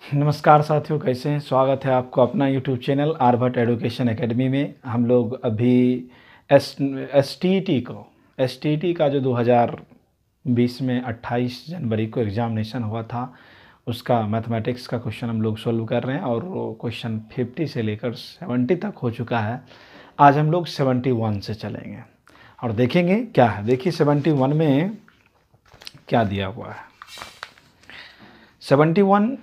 नमस्कार साथियों, कैसे हैं? स्वागत है आपको अपना YouTube channel Aryabhatta education academy में। हम लोग अभी एस टी टी का जो 2020 में 28 जनवरी को एग्ज़ामिनेशन हुआ था, उसका मैथमेटिक्स का क्वेश्चन हम लोग सोल्व कर रहे हैं और वो क्वेश्चन 50 से लेकर 70 तक हो चुका है। आज हम लोग 71 से चलेंगे और देखेंगे क्या है। देखिए 71 में क्या दिया हुआ है। 71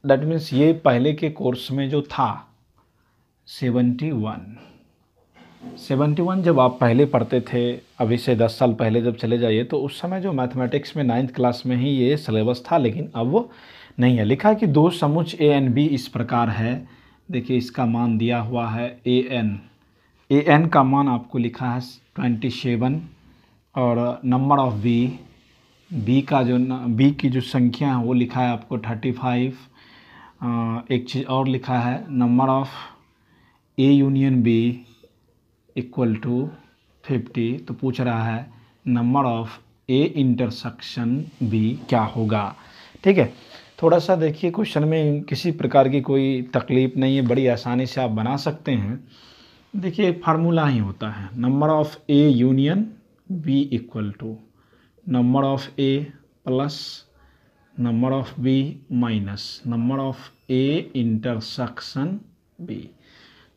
दैट मीन्स ये पहले के कोर्स में जो था 71 जब आप पहले पढ़ते थे, अभी से 10 साल पहले जब चले जाइए तो उस समय जो मैथमेटिक्स में 9th क्लास में ही ये सिलेबस था, लेकिन अब वो नहीं है। लिखा है कि दो समुच्च ए एन बी इस प्रकार है। देखिए इसका मान दिया हुआ है ए एन का मान आपको लिखा है 27 और नंबर ऑफ बी की जो संख्या है वो लिखा है आपको 35। एक चीज़ और लिखा है, number of A union B equal to 50। तो पूछ रहा है number of A intersection B क्या होगा। ठीक है, थोड़ा सा देखिए क्वेश्चन में किसी प्रकार की कोई तकलीफ़ नहीं है, बड़ी आसानी से आप बना सकते हैं। देखिए फार्मूला ही होता है, number of A union B equal to number of A plus number of B minus number of A intersection B.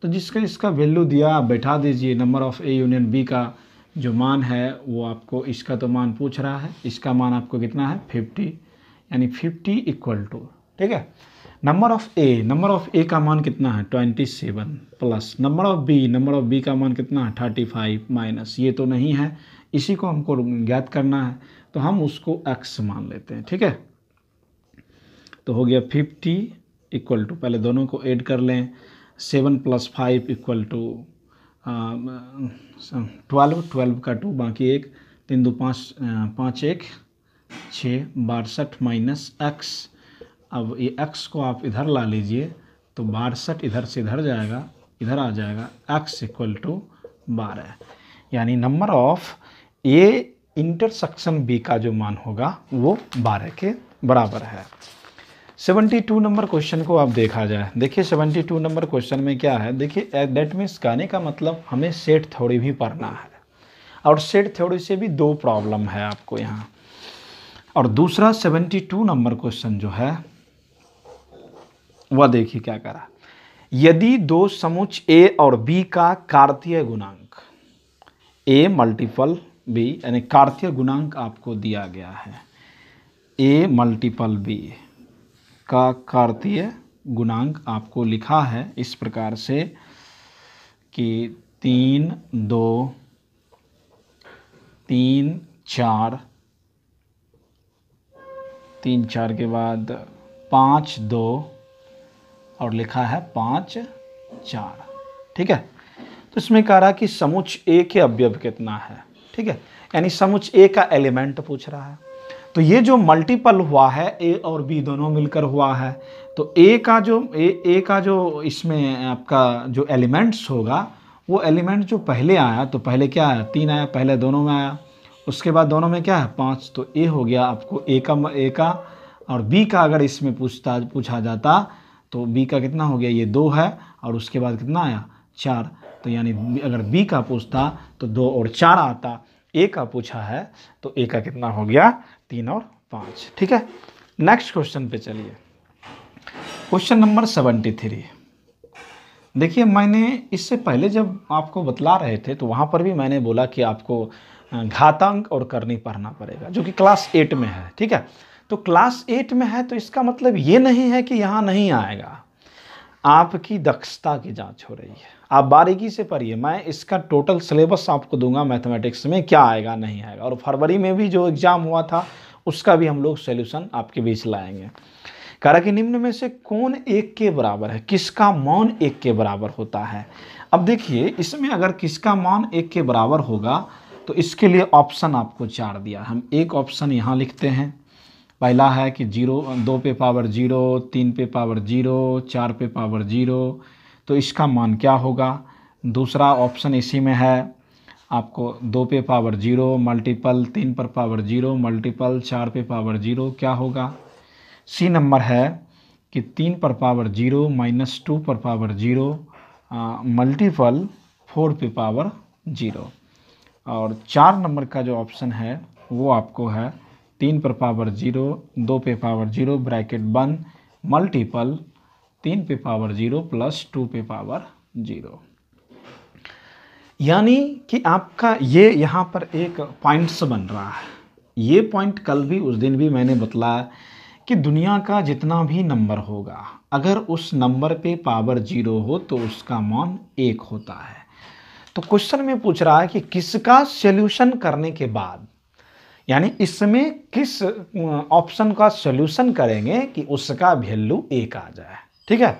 तो जिसका इसका वैल्यू दिया आप बैठा दीजिए। Number of A union B का जो मान है वो आपको, इसका तो मान पूछ रहा है, इसका मान आपको कितना है 50, यानी 50 इक्वल टू, ठीक है, नंबर ऑफ ए का मान कितना है 27 प्लस नंबर ऑफ बी का मान कितना है 35 माइनस, ये तो नहीं है, इसी को हमको ज्ञात करना है तो हम उसको x मान लेते हैं। ठीक है, तो हो गया 50 इक्वल टू, पहले दोनों को ऐड कर लें, 7 + 5 इक्वल टू 12 का 2 बाकी 1, 3 2 5 5 1 6 62 माइनस x। अब ये x को आप इधर ला लीजिए तो 62 इधर से इधर जाएगा, इधर आ जाएगा, x इक्वल टू 12, यानी number of A intersection B का जो मान होगा वो 12 के बराबर है। 72 नंबर क्वेश्चन को आप देखा जाए। देखिए 72 नंबर क्वेश्चन में क्या है, देखिए दैट मीन्स कहने का मतलब हमें सेट थ्योरी भी पढ़ना है और सेट थ्योरी से भी दो प्रॉब्लम है आपको यहाँ। और दूसरा 72 नंबर क्वेश्चन जो है वह देखिए क्या करा, यदि दो समुच्च ए और बी का कार्तीय गुणांक ए मल्टीपल बी, यानी कार्तीय गुणांक आपको दिया गया है, ए मल्टीपल बी का कार्तीय गुणांक आपको लिखा है इस प्रकार से कि 3 2 3 4 3 4 के बाद 5 2 और लिखा है 5 4। ठीक है, तो इसमें कह रहा है कि समुच्च ए के अवयव कितना है। ठीक है, यानी समुच्च ए का एलिमेंट पूछ रहा है। तो ये जो मल्टीपल हुआ है ए और बी दोनों मिलकर हुआ है, तो ए का जो इसमें आपका जो एलिमेंट्स होगा वो एलिमेंट जो पहले आया, तो पहले क्या आया 3 आया, पहले दोनों में आया, उसके बाद दोनों में क्या है 5, तो ए हो गया आपको ए का और बी का अगर इसमें पूछा जाता तो बी का कितना हो गया, ये 2 है और उसके बाद कितना आया 4, तो यानी अगर बी का पूछता तो 2 और 4 आता, ए का पूछा है तो ए का कितना हो गया 3 और 5। ठीक है, नेक्स्ट क्वेश्चन पे चलिए, क्वेश्चन नंबर 73। देखिए मैंने इससे पहले जब आपको बतला रहे थे तो वहाँ पर भी मैंने बोला कि आपको घातांक और करनी पढ़ना पड़ेगा, जो कि क्लास 8 में है। ठीक है, तो क्लास 8 में है तो इसका मतलब ये नहीं है कि यहाँ नहीं आएगा, आपकी दक्षता की जांच हो रही है, आप बारीकी से पढ़िए। मैं इसका टोटल सिलेबस आपको दूंगा मैथमेटिक्स में क्या आएगा नहीं आएगा, और फरवरी में भी जो एग्ज़ाम हुआ था उसका भी हम लोग सॉल्यूशन आपके बीच लाएंगे। कह रहा कि निम्न में से कौन 1 के बराबर है, किसका मान 1 के बराबर होता है। अब देखिए इसमें अगर किसका मान 1 के बराबर होगा तो इसके लिए ऑप्शन आपको 4 दिया, हम एक ऑप्शन यहाँ लिखते हैं। पहला है कि 2 पे पावर 0, 3 पे पावर 0, 4 पे पावर 0, तो इसका मान क्या होगा। दूसरा ऑप्शन इसी में है आपको 2 पे पावर 0 मल्टीपल 3 पर पावर 0 मल्टीपल 4 पे पावर 0 क्या होगा। सी नंबर है कि 3 पर पावर 0 माइनस 2 पर पावर 0 मल्टीपल 4 पे पावर 0। और 4 नंबर का जो ऑप्शन है वो आपको है 3 पर पावर 0 2 पे पावर 0 ब्रैकेट बंद मल्टीपल 3 पे पावर 0 प्लस 2 पे पावर 0। यानी कि आपका ये यहाँ पर एक पॉइंट्स बन रहा है। ये पॉइंट कल भी उस दिन भी मैंने बतलाया कि दुनिया का जितना भी नंबर होगा अगर उस नंबर पे पावर 0 हो तो उसका मान 1 होता है। तो क्वेश्चन में पूछ रहा है कि किसका सॉल्यूशन करने के बाद, यानी इसमें किस ऑप्शन का सॉल्यूशन करेंगे कि उसका वैल्यू 1 आ जाए। ठीक है,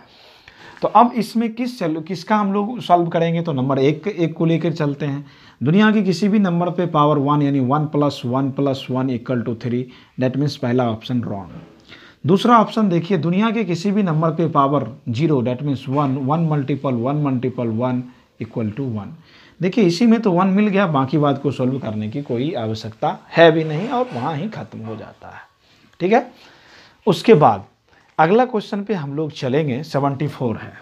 तो अब इसमें किसका हम लोग सॉल्व करेंगे, तो नंबर 1 को लेकर चलते हैं। दुनिया के किसी भी नंबर पे पावर 1 यानी 1 + 1 + 1 = 3, दैट मीन्स पहला ऑप्शन रॉन्ग। दूसरा ऑप्शन देखिए, दुनिया के किसी भी नंबर पे पावर 0 दैट मीन्स 1 1 × 1 × 1 = 1। देखिए इसी में तो 1 मिल गया, बाकी बात को सॉल्व करने की कोई आवश्यकता है भी नहीं और वहाँ ही खत्म हो जाता है। ठीक है, उसके बाद अगला क्वेश्चन पे हम लोग चलेंगे। 74 है।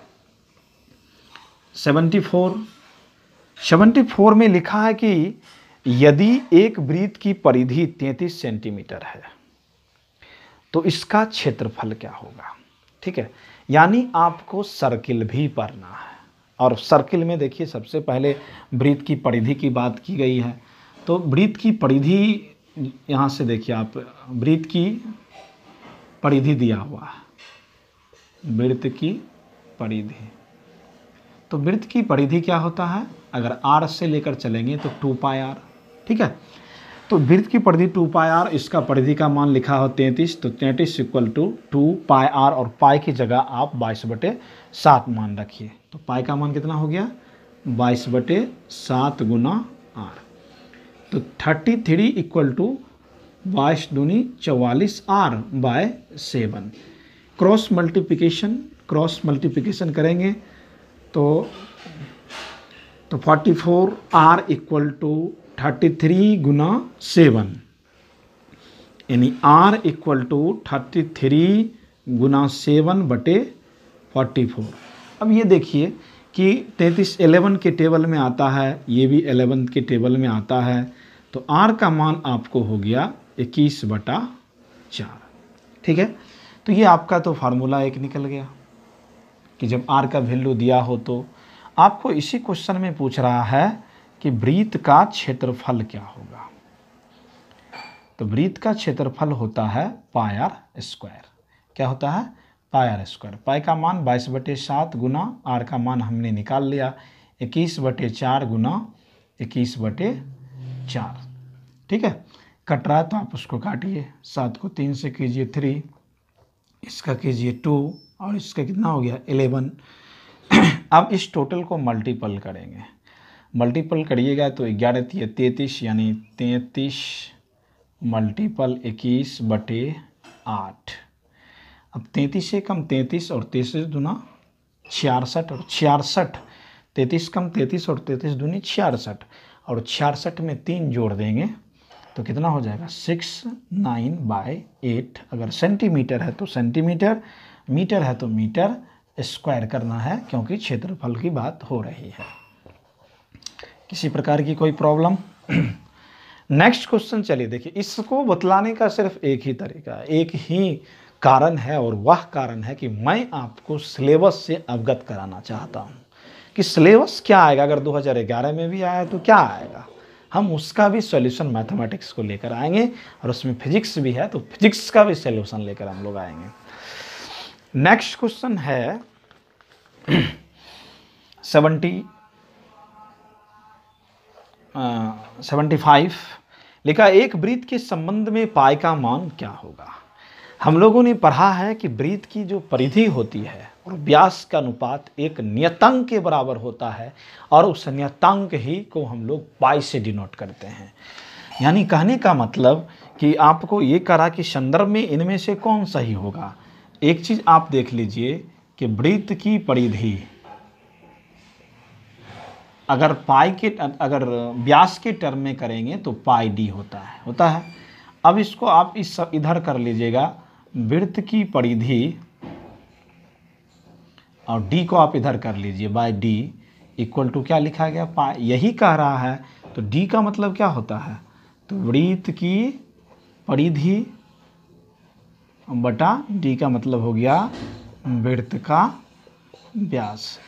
74 में लिखा है कि यदि एक वृत्त की परिधि 33 सेंटीमीटर है तो इसका क्षेत्रफल क्या होगा। ठीक है, यानी आपको सर्किल भी पढ़ना है और सर्किल में देखिए सबसे पहले वृत्त की परिधि की बात की गई है। तो वृत्त की परिधि यहाँ से देखिए आप, वृत्त की परिधि दिया हुआ है, वृत्त की परिधि। तो वृत्त की परिधि क्या होता है, अगर r से लेकर चलेंगे तो 2πr। ठीक है, तो वृत्त की परिधि 2πr, इसका परिधि का मान लिखा हो 33, तो 33 = 2πr और पाई की जगह आप 22/7 मान रखिए। तो पाई का मान कितना हो गया, 22/7 × r। तो 33 = 22 दूनी 44 r/7। क्रॉस मल्टीप्लिकेशन करेंगे तो 44r = 33 × 7, यानी r = 33 × 7/44। अब ये देखिए कि 33 11 के टेबल में आता है, ये भी 11 के टेबल में आता है, तो r का मान आपको हो गया 21/4। ठीक है, तो ये आपका तो फार्मूला एक निकल गया कि जब r का वैल्यू दिया हो तो आपको इसी क्वेश्चन में पूछ रहा है कि वृत्त का क्षेत्रफल क्या होगा। तो वृत्त का क्षेत्रफल होता है πr²। क्या होता है, πr²। पाई का मान 22/7 गुना r का मान हमने निकाल लिया 21/4 गुना 21/4। ठीक है, कट रहा है तो आप उसको काटिए, 7 को 3 से कीजिए 3, इसका कीजिए 2 और इसका कितना हो गया 11। अब इस टोटल को मल्टीपल करेंगे, मल्टीपल करिएगा तो 11 × 33 यानी 33 × 21/8। अब 33 से कम 33 और 33 दूना 66 और 66, 33 कम 33 और 33 दूनी 66 और 66 में 3 जोड़ देंगे तो कितना हो जाएगा 69/8। अगर सेंटीमीटर है तो सेंटीमीटर, मीटर है तो मीटर, स्क्वायर करना है क्योंकि क्षेत्रफल की बात हो रही है। किसी प्रकार की कोई प्रॉब्लम। नेक्स्ट क्वेश्चन चलिए देखिए, इसको बतलाने का सिर्फ एक ही तरीका है, एक ही कारण है और वह कारण है कि मैं आपको सिलेबस से अवगत कराना चाहता हूँ कि सिलेबस क्या आएगा। अगर 2011 में भी आया तो क्या आएगा, हम उसका भी सॉल्यूशन मैथमेटिक्स को लेकर आएंगे और उसमें फिजिक्स भी है तो फिजिक्स का भी सॉल्यूशन लेकर हम लोग आएंगे। नेक्स्ट क्वेश्चन है 75 लिखा, एक वृत्त के संबंध में पाई का मान क्या होगा। हम लोगों ने पढ़ा है कि वृत्त की जो परिधि होती है और व्यास का अनुपात एक नियतांक के बराबर होता है और उस नियतांक ही को हम लोग पाई से डिनोट करते हैं। यानी कहने का मतलब कि आपको ये करा कि संदर्भ में इनमें से कौन सही होगा। एक चीज़ आप देख लीजिए कि वृत्त की परिधि अगर अगर व्यास के टर्म में करेंगे तो πd होता है। अब इसको आप इधर कर लीजिएगा, वृत्त की परिधि और डी को आप इधर कर लीजिए, बाय डी इक्वल टू क्या लिखा गया, पाई। यही कह रहा है, तो डी का मतलब क्या होता है, तो वृत्त की परिधि बटा डी का मतलब हो गया वृत्त का व्यास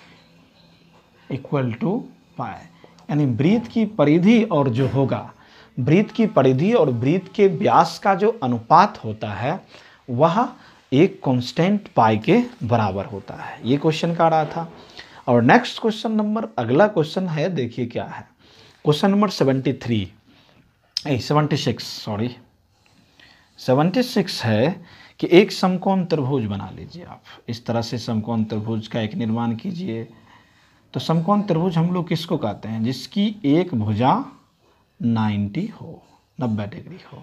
इक्वल टू पाई। यानी वृत्त की परिधि और जो होगा, वृत्त की परिधि और वृत्त के व्यास का जो अनुपात होता है वह एक कांस्टेंट पाई के बराबर होता है। ये क्वेश्चन का रहा था। और नेक्स्ट क्वेश्चन नंबर, अगला क्वेश्चन है, देखिए क्या है, क्वेश्चन नंबर 76 है कि एक समकोण त्रिभुज बना लीजिए आप। इस तरह से समकोण त्रिभुज का एक निर्माण कीजिए। तो समकोण त्रिभुज हम लोग किसको कहते हैं, जिसकी एक भुजा 90 डिग्री हो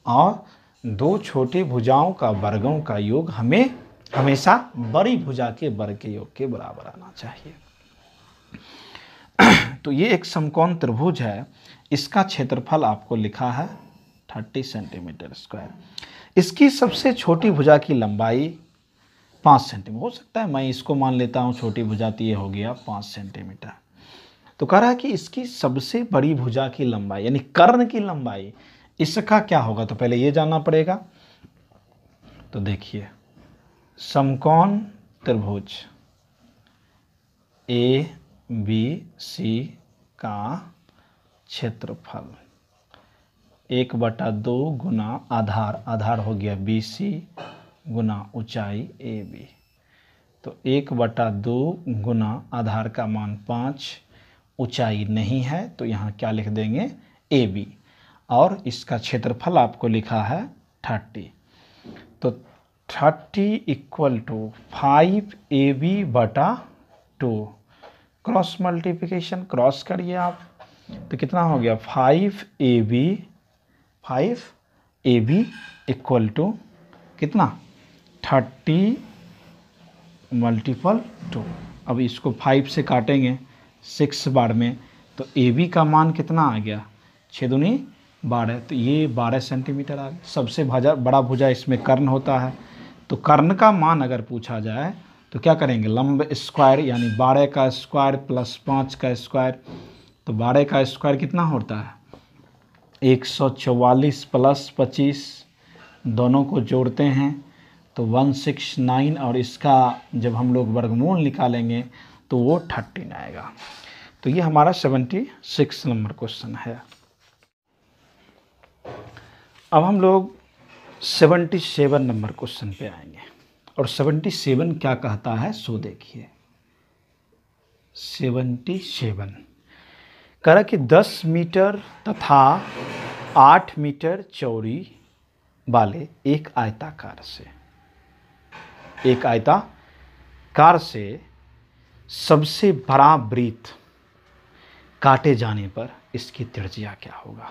और दो छोटी भुजाओं का वर्गों का योग हमें हमेशा बड़ी भुजा के वर्ग के योग के बराबर आना चाहिए। तो ये एक समकोण त्रिभुज है, इसका क्षेत्रफल आपको लिखा है 30 सेंटीमीटर स्क्वायर। इसकी सबसे छोटी भुजा की लंबाई 5 सेंटीमीटर हो सकता है, मैं इसको मान लेता हूँ छोटी भुजा, तो ये हो गया 5 सेंटीमीटर। तो कह रहा है कि इसकी सबसे बड़ी भुजा की लंबाई यानी कर्ण की लंबाई, इसका क्या होगा, तो पहले ये जानना पड़ेगा। तो देखिए, समकोण त्रिभुज ए बी सी का क्षेत्रफल 1/2 गुना आधार हो गया BC गुना ऊंचाई AB। तो 1/2 गुना आधार का मान 5, ऊंचाई नहीं है तो यहाँ क्या लिख देंगे AB, और इसका क्षेत्रफल आपको लिखा है 30। तो 30 equal to 5AB/2, cross multiplication cross करिए आप, तो कितना हो गया 5AB इक्वल टू कितना 30 × 2। अब इसको 5 से काटेंगे 6 बार में, तो AB का मान कितना आ गया 6 दूनी 12, तो ये 12 सेंटीमीटर आ गया। सबसे बड़ा भुजा इसमें कर्ण होता है, तो कर्ण का मान अगर पूछा जाए तो क्या करेंगे, लंब स्क्वायर यानी 12 का स्क्वायर प्लस 5 का स्क्वायर। तो 12 का स्क्वायर कितना होता है 144 प्लस 25, दोनों को जोड़ते हैं तो 169, और इसका जब हम लोग वर्गमूल निकालेंगे तो वो 13 आएगा। तो ये हमारा 76 नंबर क्वेश्चन है। अब हम लोग 77 नंबर क्वेश्चन पे आएंगे, और 77 क्या कहता है सो देखिए। 77 कह रहा कि 10 मीटर तथा 8 मीटर चौड़ी वाले एक आयताकार से सबसे बड़ा वृत्त काटे जाने पर इसकी त्रिज्या क्या होगा।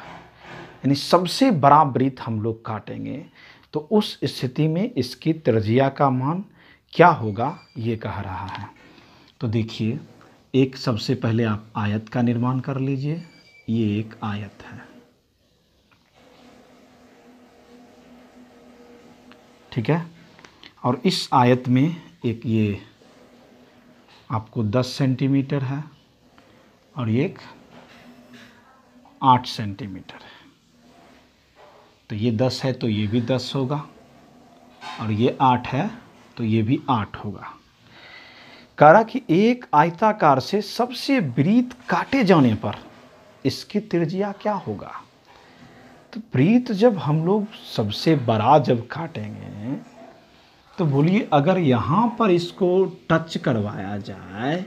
यानी सबसे बड़ा वृत्त हम लोग काटेंगे तो उस स्थिति में इसकी त्रिज्या का मान क्या होगा, ये कह रहा है। तो देखिए, एक सबसे पहले आप आयत का निर्माण कर लीजिए। ये एक आयत है, ठीक है, और इस आयत में एक ये आपको 10 सेंटीमीटर है और एक 8 सेंटीमीटर है। तो ये 10 है तो ये भी 10 होगा, और ये 8 है तो ये भी 8 होगा। कह रहा कि एक आयताकार से सबसे वृत्त काटे जाने पर इसकी त्रिज्या क्या होगा। तो वृत्त जब हम लोग सबसे बड़ा जब काटेंगे तो बोलिए, अगर यहाँ पर इसको टच करवाया जाए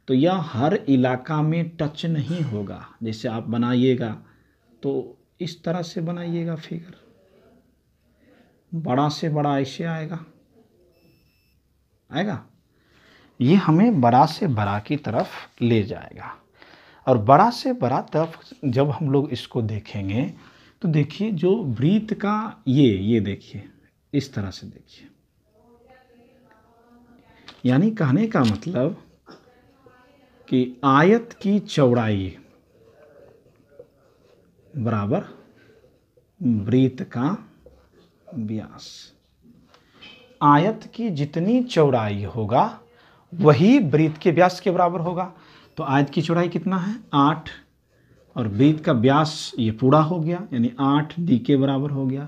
तो यह हर इलाका में टच नहीं होगा। जैसे आप बनाइएगा तो इस तरह से बनाइएगा फिगर, बड़ा से बड़ा ऐसे आएगा, ये हमें बड़ा से बड़ा की तरफ ले जाएगा। और बड़ा से बड़ा तरफ जब हम लोग इसको देखेंगे तो देखिए, जो वृत्त का ये देखिए, इस तरह से देखिए, यानी कहने का मतलब कि आयत की चौड़ाई बराबर वृत्त का व्यास। आयत की जितनी चौड़ाई होगा वही वृत्त के व्यास के बराबर होगा। तो आयत की चौड़ाई कितना है 8 और वृत्त का व्यास ये पूरा हो गया यानी 8d के बराबर हो गया।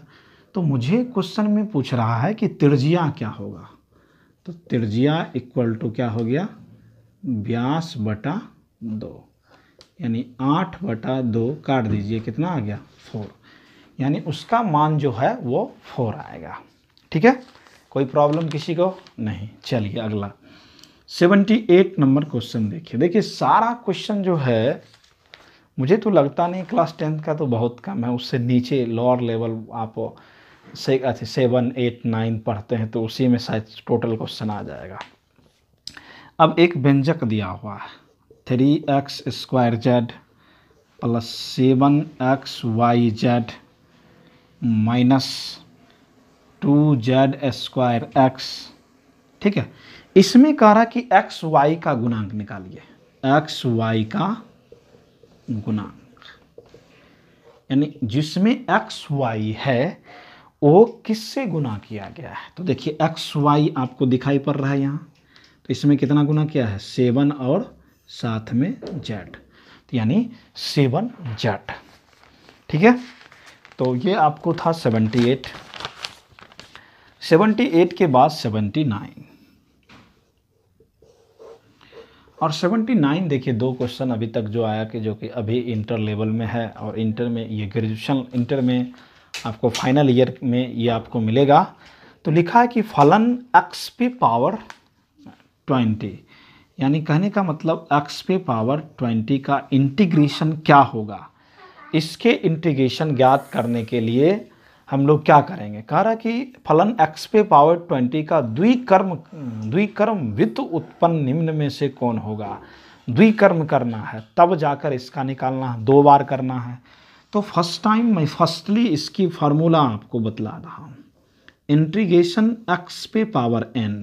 तो मुझे क्वेश्चन में पूछ रहा है कि त्रिज्या क्या होगा, तो त्रिज्या इक्वल टू क्या हो गया व्यास बटा 2 यानी 8/2 काट दीजिए कितना आ गया 4 यानी उसका मान जो है वो 4 आएगा। ठीक है, कोई प्रॉब्लम किसी को नहीं। चलिए अगला 78 नंबर क्वेश्चन देखिए। देखिए सारा क्वेश्चन जो है मुझे तो लगता नहीं क्लास 10th का तो बहुत कम है, उससे नीचे लोअर लेवल आप 7, 8, 9 पढ़ते हैं तो उसी में शायद टोटल क्वेश्चन आ जाएगा। अब एक व्यंजक दिया हुआ है 3x² plus 7xyz minus 2z²x। ठीक है, इसमें कह रहा कि एक्स वाई का गुणांक निकालिए, एक्स वाई का गुणांक यानी जिसमें एक्स वाई है वो किससे गुना किया गया है। तो देखिए एक्स वाई आपको दिखाई पड़ रहा है यहाँ, तो इसमें कितना गुना किया है 7 और साथ में z, तो यानी 7z। ठीक है, तो ये आपको था 78। 78 के बाद 79 और 79 देखिए दो क्वेश्चन अभी तक जो आया कि जो कि अभी इंटर लेवल में है और इंटर में ये ग्रेजुएशन इंटर में आपको फाइनल ईयर में ये आपको मिलेगा। तो लिखा है कि फलन x पे पावर 20 यानी कहने का मतलब x पे पावर 20 का इंटीग्रेशन क्या होगा। इसके इंटीग्रेशन ज्ञात करने के लिए हम लोग क्या करेंगे, कह रहा कि फलन x पे पावर 20 का द्विकर्म व्युत्पन्न उत्पन्न निम्न में से कौन होगा। द्विकर्म करना है तब जाकर इसका निकालना है, 2 बार करना है। तो फर्स्ट टाइम मैं फर्स्टली इसकी फार्मूला आपको बतला रहा हूँ। इंटीग्रेशन x पे power n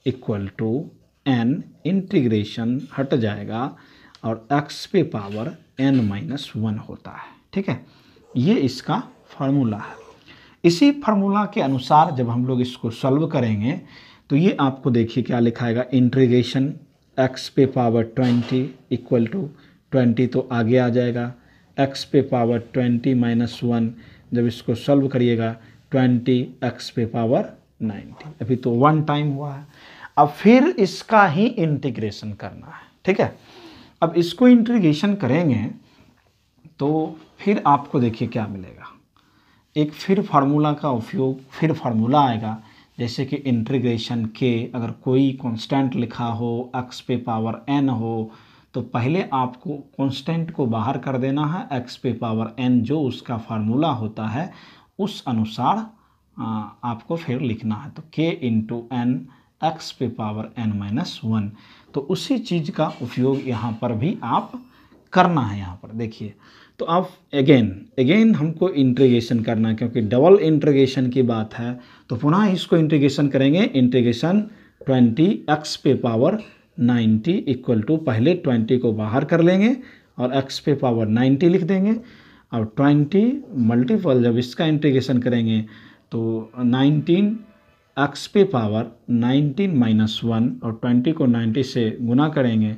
equal to n integration हट जाएगा और x पे पावर n-1 होता है। ठीक है, ये इसका फार्मूला है। इसी फार्मूला के अनुसार जब हम लोग इसको सॉल्व करेंगे तो ये आपको देखिए क्या लिखाएगा, इंटीग्रेशन x पे पावर 20 इक्वल टू 20 तो आगे आ जाएगा x पे पावर 20-1, जब इसको सॉल्व करिएगा 20x पे पावर 90। अभी तो 1 टाइम हुआ है, अब फिर इसका ही इंटीग्रेशन करना है। ठीक है, अब इसको इंटीग्रेशन करेंगे तो फिर आपको देखिए क्या मिलेगा, एक फिर फार्मूला का उपयोग, फिर फार्मूला आएगा जैसे कि इंटीग्रेशन के अगर कोई कांस्टेंट लिखा हो x पे पावर n हो तो पहले आपको कांस्टेंट को बाहर कर देना है, x पे पावर n जो उसका फार्मूला होता है उस अनुसार आपको फिर लिखना है। तो k इंटू एन एक्स पे पावर n-1, तो उसी चीज़ का उपयोग यहाँ पर भी आप करना है। यहाँ पर देखिए तो आप अगेन हमको इंटीग्रेशन करना है क्योंकि डबल इंटीग्रेशन की बात है, तो पुनः इसको इंटीग्रेशन करेंगे। इंटीग्रेशन 20x पे पावर 90 इक्वल टू पहले 20 को बाहर कर लेंगे और x पे पावर 90 लिख देंगे और 20 मल्टीपल जब इसका इंटीग्रेशन करेंगे तो 19 x पे पावर 19-1 और 20 को 90 से गुना करेंगे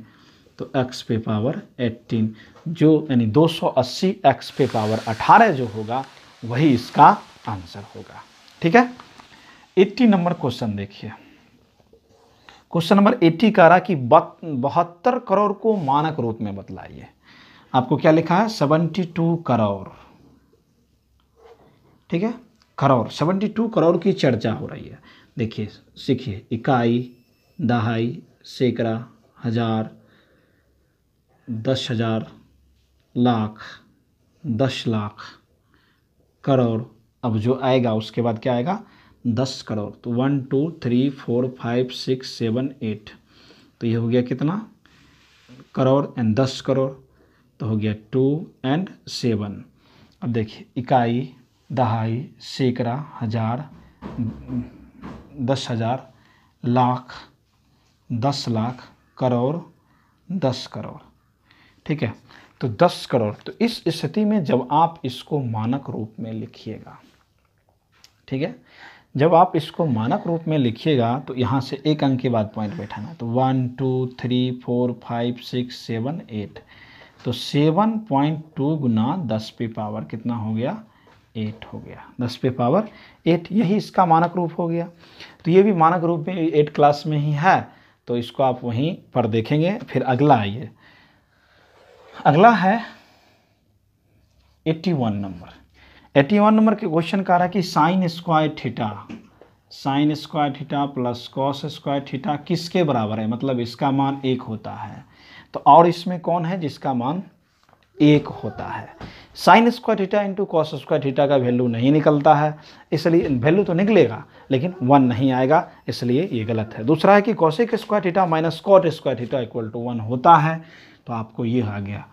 तो x पे पावर 18 जो यानी 280 x पे पावर 18 जो होगा वही इसका आंसर होगा। ठीक है, 80 नंबर क्वेश्चन देखिए। क्वेश्चन नंबर 80 कह रहा कि 72 करोड़ को मानक रूप में बतलाइए। आपको क्या लिखा है 72 करोड़। ठीक है, करोड़ 72 करोड़ की चर्चा हो रही है। देखिए सीखिए, इकाई, दहाई, सैकड़ा, हजार, 10,000, लाख, 10 लाख, करोड़। अब जो आएगा उसके बाद क्या आएगा 10 करोड़। तो 1 2 3 4 5 6 7 8, तो ये हो गया कितना करोड़ एंड 10 करोड़, तो हो गया 2 and 7। अब देखिए इकाई, दहाई, सैकड़ा, हजार, 10,000, लाख, 10 लाख, करोड़, 10 करोड़। ठीक है, तो 10 करोड़। तो इस स्थिति में जब आप इसको मानक रूप में लिखिएगा, ठीक है, जब आप इसको मानक रूप में लिखिएगा तो यहाँ से एक अंक के बाद पॉइंट बैठाना, तो 1 2 3 4 5 6 7 8, तो 7.2 गुना 10 पे पावर कितना हो गया, 8 हो गया, 10 पे पावर 8, यही इसका मानक रूप हो गया। तो ये भी मानक रूप में 8 क्लास में ही है, तो इसको आप वहीं पर देखेंगे। फिर अगला आइए, अगला है 81 नंबर। 81 नंबर के क्वेश्चन का रहा कि sine square theta plus cos square theta किसके बराबर है, मतलब इसका मान 1 होता है। तो और इसमें कौन है जिसका मान 1 होता है। Sine square theta into cos square theta का वैल्यू नहीं निकलता है, इसलिए वैल्यू तो निकलेगा लेकिन 1 नहीं आएगा, इसलिए ये गलत है। दूसरा है कि cosec square theta minus cot square theta equal to 1 होता है, तो आपको ये आ गया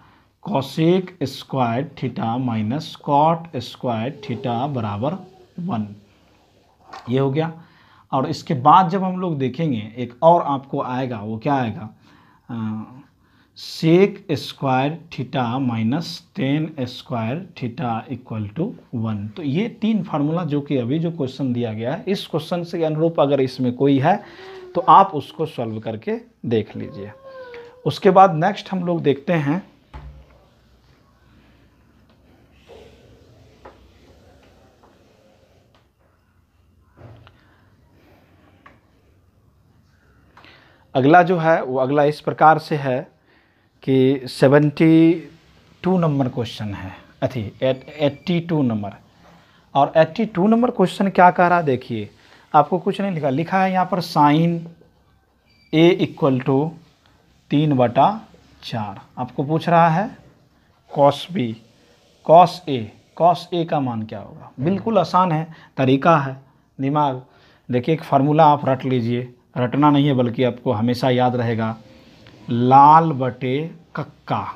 cosec square theta minus cot square theta बराबर 1, ये हो गया। और इसके बाद जब हम लोग देखेंगे एक और आपको आएगा, वो क्या आएगा, sec square theta minus tan square theta equal to 1। तो ये 3 फार्मूला जो कि अभी जो क्वेश्चन दिया गया है, इस क्वेश्चन से अनुरूप अगर इसमें कोई है तो आप उसको सॉल्व करके देख लीजिए। उसके बाद नेक्स्ट हम लोग देखते हैं अगला जो है वो अगला इस प्रकार से है कि 72 नंबर क्वेश्चन है, 82 नंबर। और 82 नंबर क्वेश्चन क्या कह रहा है, देखिए आपको कुछ नहीं लिखा है यहाँ पर साइन ए इक्वल टू 3/4। आपको पूछ रहा है कॉस बी, कॉस ए का मान क्या होगा। बिल्कुल आसान है, तरीका है, दिमाग देखिए एक फार्मूला आप रट लीजिए, रटना नहीं है बल्कि आपको हमेशा याद रहेगा, लाल बटे कक्का।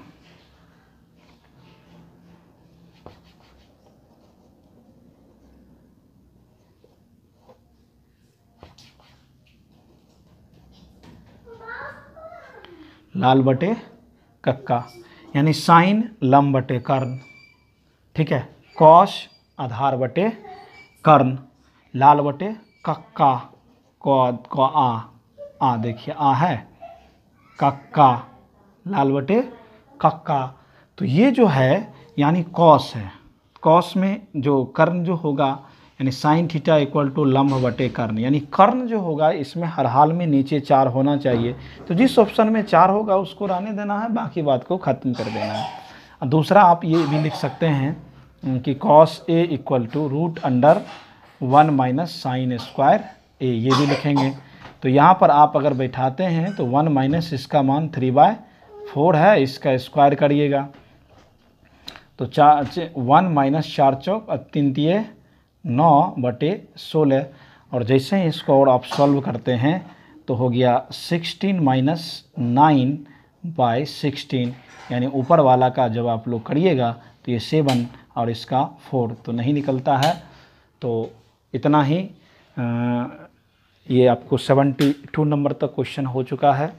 लाल बटे कक्का यानी साइन लम बटे कर्ण, ठीक है, कॉस आधार बटे कर्ण, लाल बटे कक्का, को आ देखिए आ है, कक्का, लाल बटे कक्का। तो ये जो है यानी कॉस है, कॉस में जो कर्ण जो होगा यानी साइन थीटा इक्वल टू लंब बटे कर्ण, यानी कर्ण जो होगा इसमें हर हाल में नीचे 4 होना चाहिए। तो जिस ऑप्शन में 4 होगा उसको रहने देना है, बाकी बात को ख़त्म कर देना है। दूसरा आप ये भी लिख सकते हैं कि cos A equal to √1 minus sine square A, ये भी लिखेंगे। तो यहाँ पर आप अगर बैठाते हैं तो 1 माइनस इसका मान 3/4 है, इसका स्क्वायर करिएगा तो 1 माइनस 4 चौक 3 तिये 9 बटे 16। और जैसे ही इसको और आप सॉल्व करते हैं तो हो गया 16 माइनस 9/16, यानी ऊपर वाला का जब आप लोग करिएगा तो ये 7 और इसका 4 तो नहीं निकलता है। तो इतना ही, ये आपको 72 नंबर तक क्वेश्चन हो चुका है।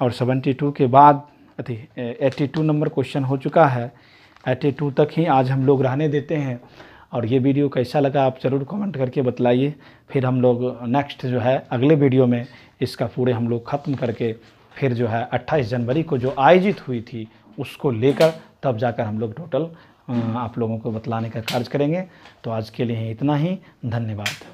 और 72 के बाद 82 नंबर क्वेश्चन हो चुका है, 82 तक ही आज हम लोग रहने देते हैं। और ये वीडियो कैसा लगा आप ज़रूर कमेंट करके बतलाइए, फिर हम लोग नेक्स्ट जो है अगले वीडियो में इसका पूरे हम लोग ख़त्म करके फिर जो है 28 जनवरी को जो आयोजित हुई थी उसको लेकर तब जाकर हम लोग टोटल आप लोगों को बतलाने का कार्य करेंगे। तो आज के लिए इतना ही, धन्यवाद।